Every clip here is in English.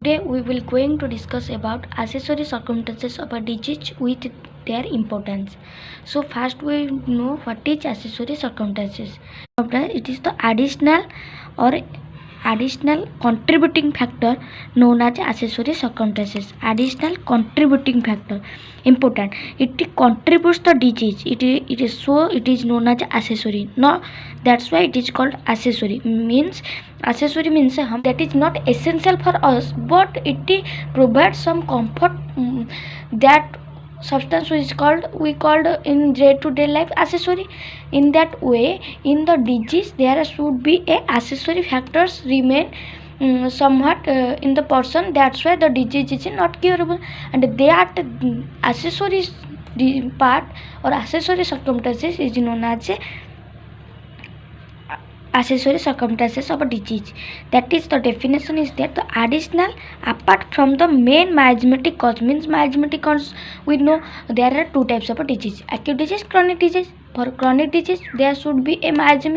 Today we will going to discuss about accessory circumstances of a disease with their importance. So first we know what is accessory circumstances. It is the additional contributing factor known as accessory circumstances. Additional contributing factor important. It contributes the disease. It is known as accessory. No, that's why it is called accessory. Accessory means that is not essential for us, but it provides some comfort. That substance we called in day-to-day life accessory. In that way, in the disease there should be a accessory factors remain somewhat in the person. That's why the disease is not curable, and that accessory part or accessory circumstances is known as accessory circumstances of a disease. That is, the definition is that the additional apart from the main miasmatic cause. Means miasmatic cause, we know there are two types of a disease: acute disease, chronic disease. For chronic disease there should be a miasm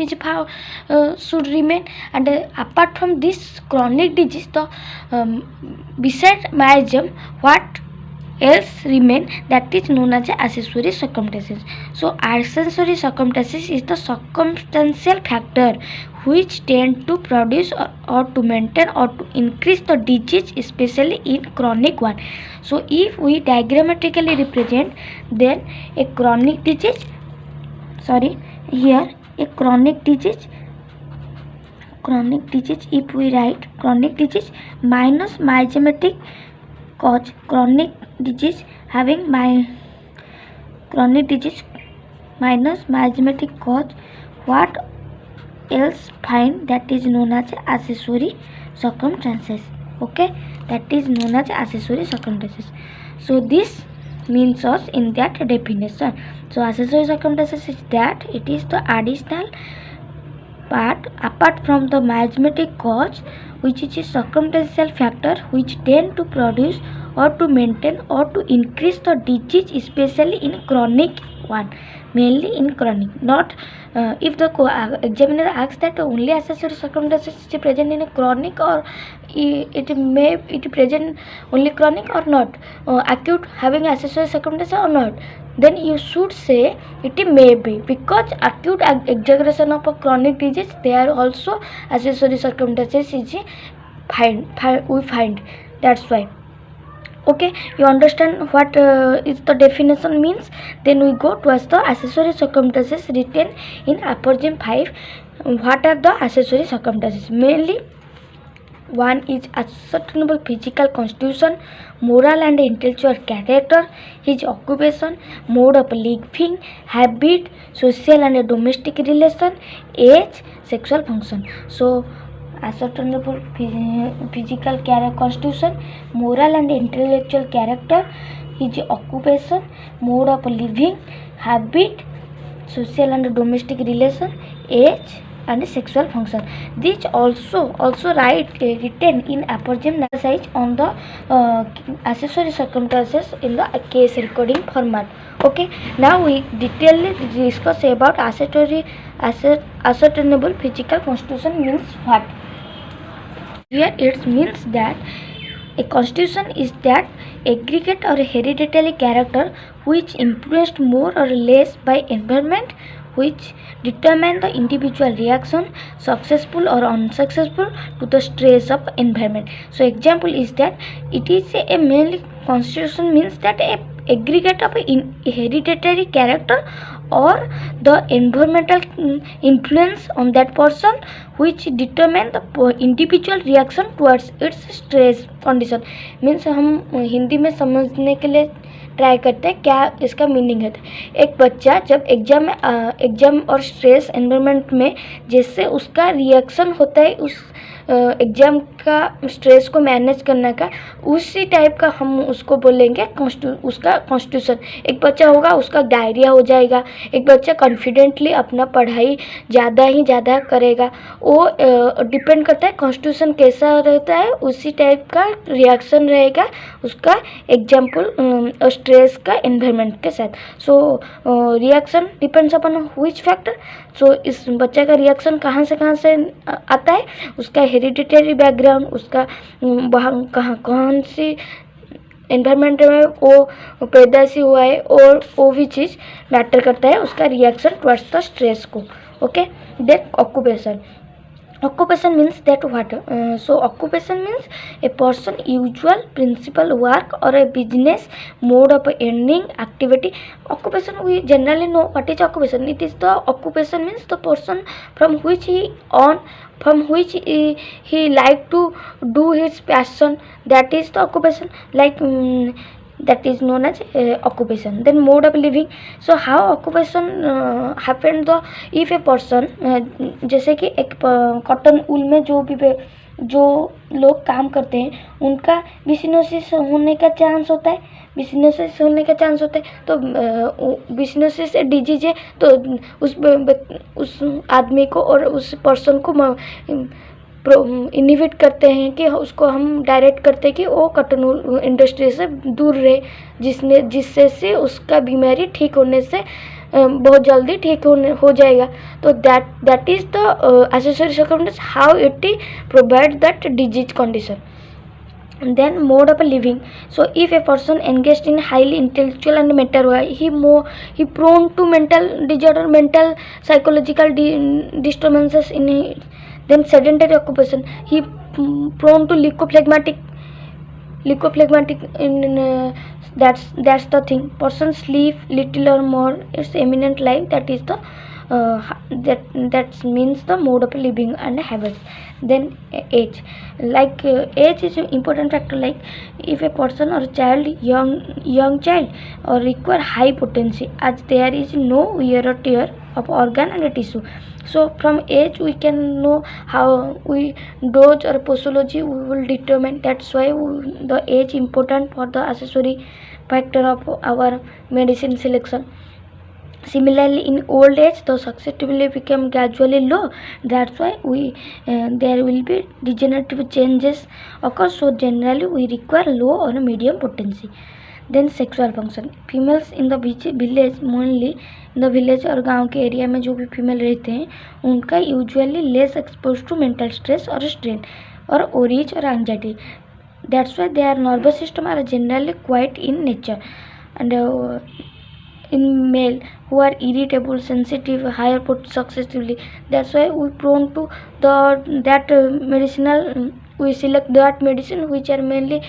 should remain, and apart from this chronic disease, the beside miasm what else remain, that is known as accessory circumstances. So accessory circumstances is the circumstantial factor which tend to produce or to maintain or to increase the disease, especially in chronic one. So if we diagrammatically represent, then a chronic disease, a chronic disease, if we write chronic disease minus miasmatic cause, chronic disease having chronic disease minus miasmatic cause, what else find, that is known as accessory circumstances. Okay, that is known as accessory circumstances. So this means us in that definition. So accessory circumstances is that it is the additional part apart from the miasmatic cause, which is a circumstantial factor which tend to produce or to maintain or to increase the disease, especially in chronic one, mainly in chronic. Not if the examiner asks that only accessory circumstances is present in a chronic, or it present only chronic or not, acute having accessory circumstances or not, then you should say it may be, because acute exaggeration of a chronic disease there also accessory circumstances is we find. That's why. Okay, you understand what is the definition means. Then we go towards the accessory circumstances written in Apergym 5. What are the accessory circumstances? Mainly, one is ascertainable physical constitution, moral and intellectual character, his occupation, mode of living, habit, social and domestic relation, age, sexual function. So ascertainable physical constitution, moral and intellectual character, his occupation, mode of living, habit, social and domestic relation, age and sexual function. These also written in Apergym size on the accessory circumstances in the case recording format. Okay, now we detailedly discuss about ascertainable physical constitution means what. Here it means that a constitution is that aggregate or hereditary character which influenced more or less by environment, which determine the individual reaction, successful or unsuccessful, to the stress of environment. So example is that it is a mainly constitution means that a aggregate of hereditary character or the environmental influence on that person which determine the individual reaction towards its stress condition. Means हम हिंदी में समझने के लिए try करते हैं क्या इसका meaning है. एक बच्चा जब एग्जाम और स्ट्रेस एनवायरनमेंट में जैसे उसका रिएक्शन होता है उस एग्जाम का स्ट्रेस को मैनेज करने का, उसी टाइप का हम उसको बोलेंगे उसका कॉन्स्टिट्यूशन. एक बच्चा होगा उसका डायरिया हो जाएगा, एक बच्चा कॉन्फिडेंटली अपना पढ़ाई ज़्यादा करेगा, वो डिपेंड करता है कॉन्स्टिट्यूशन कैसा रहता है, उसी टाइप का रिएक्शन रहेगा उसका। एग्जाम्पल स्ट्रेस का एनवायरनमेंट के साथ। So reaction depends upon which factor. So इस बच्चे का रिएक्शन कहाँ से आता है, उसका हेरिडिटरी बैकग्राउंड, उसका वहाँ कौन सी एनवायरनमेंट में वो पैदाइशी हुआ है, और वो भी चीज़ मैटर करता है उसका रिएक्शन टुवर्ड्स द स्ट्रेस को। Okay, then occupation. Occupation means that what? So occupation means a person usual principal work or a business mode of earning activity. Occupation, we generally know what is occupation. It is the occupation means the person from which he like to do his passion. That is the occupation. Like that is known as occupation. Then mode of living. So how occupation happened, the if a person जैसे कि एक cotton wool में जो लोग काम करते हैं उनका बिसिनोसिस होने का चांस होता है, तो बिसिनोसिस डिजीज है, तो उस आदमी को और उस पर्सन को इनिवेट करते हैं कि उसको हम डायरेक्ट करते हैं कि वो कॉटन वूल इंडस्ट्री से दूर रहे, जिससे उसका बीमारी ठीक होने से बहुत जल्दी ठीक हो जाएगा। तो that is the accessory circumstance how it provide that disease condition. Then mode of living. So if a person engaged in highly intellectual and mental work, he prone to mental disorder, mental psychological disturbances in it. Then sedentary occupation, he prone to leukophlagmatic in that's the thing. Person sleep little or more, it's eminent life. That is the that means the mode of living and habits. Then age, like age is an important factor. Like if a person or child, young child or require high potency, as there is no wear or tear of organ and tissue. So from age we can know how we dose or posology we will determine. That's why the age important for the accessory factor of our medicine selection. Similarly, in old age, the susceptibility become gradually low. That's why there will be degenerative changes occur. So generally, we require low or medium potency. Then sexual function. Females in the village, mainly in the village और गांव के area में जो भी female रहते हैं उनका usually less expose to mental stress और स्ट्रेन और ओरीज और anxiety. That's why their nervous system are generally quiet in nature. And in male who are irritable, sensitive, higher susceptibility, that's why we prone to that medicinal we select that medicine which are mainly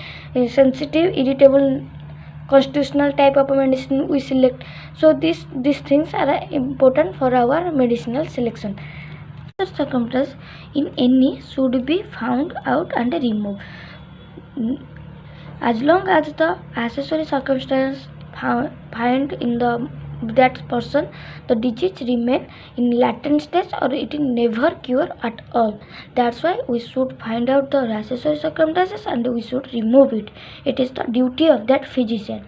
sensitive, irritable, constitutional type of medicine we select. So these things are important for our medicinal selection. Circumstances in any should be found out and removed. As long as the accessory circumstance find in that person, the disease remain in latent stage or it is never cure at all. That's why we should find out the accessory circumstances and we should remove it. It is the duty of that physician.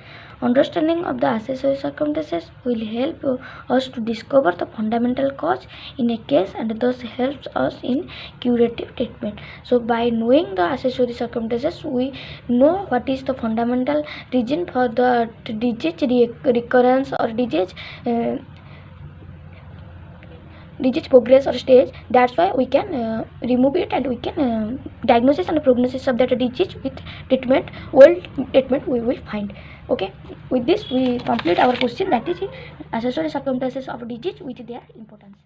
Understanding of the accessory circumstances will help us to discover the fundamental cause in a case and thus helps us in curative treatment. So by knowing the accessory circumstances, we know what is the fundamental reason for the disease recurrence or disease progress or stage. That's why we can remove it and we can diagnosis and prognosis of that disease with treatment. Treatment we will find. Okay, with this we complete our question, that is accessory circumstances of disease with their importance.